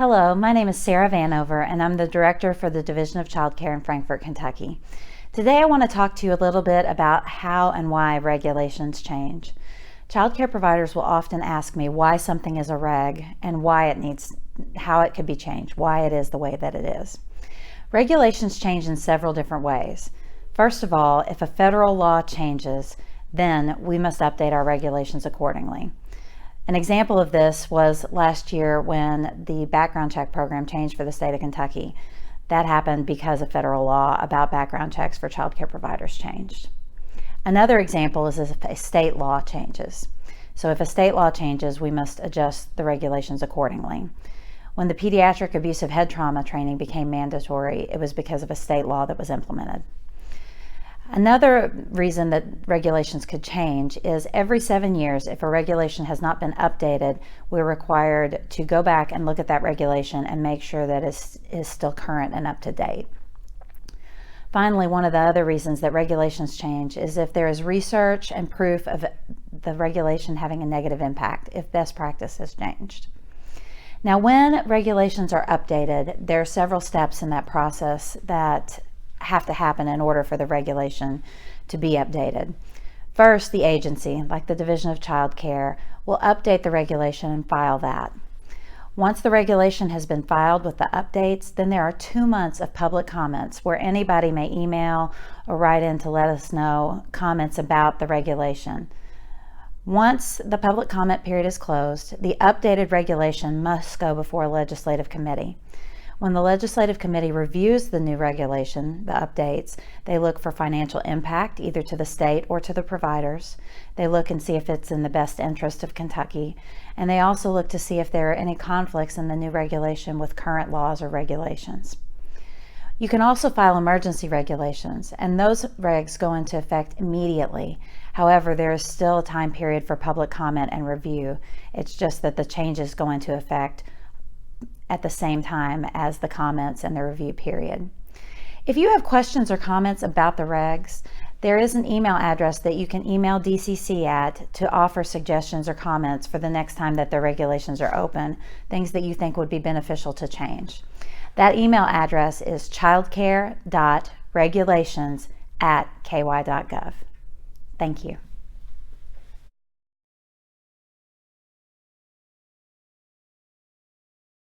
Hello, my name is Sarah Vanover, and I'm the Director for the Division of Child Care in Frankfort, Kentucky. Today I want to talk to you a little bit about how and why regulations change. Child care providers will often ask me why something is a reg and how it could be changed, why it is the way that it is. Regulations change in several different ways. First of all, if a federal law changes, then we must update our regulations accordingly. An example of this was last year when the background check program changed for the state of Kentucky. That happened because a federal law about background checks for child care providers changed. Another example is if a state law changes. So if a state law changes, we must adjust the regulations accordingly. When the pediatric abusive head trauma training became mandatory, it was because of a state law that was implemented. Another reason that regulations could change is every 7 years, if a regulation has not been updated, we're required to go back and look at that regulation and make sure that it is still current and up to date. Finally, one of the other reasons that regulations change is if there is research and proof of the regulation having a negative impact, if best practice has changed. Now, when regulations are updated, there are several steps in that process that have to happen in order for the regulation to be updated. First, the agency, like the Division of Child Care, will update the regulation and file that. Once the regulation has been filed with the updates, then there are 2 months of public comments where anybody may email or write in to let us know comments about the regulation. Once the public comment period is closed, the updated regulation must go before a legislative committee. When the legislative committee reviews the new regulation, the updates, they look for financial impact either to the state or to the providers. They look and see if it's in the best interest of Kentucky. And they also look to see if there are any conflicts in the new regulation with current laws or regulations. You can also file emergency regulations, and those regs go into effect immediately. However, there is still a time period for public comment and review. It's just that the changes go into effect at the same time as the comments and the review period. If you have questions or comments about the regs, there is an email address that you can email DCC at to offer suggestions or comments for the next time that the regulations are open, things that you think would be beneficial to change. That email address is childcare.regulations@ky.gov. Thank you.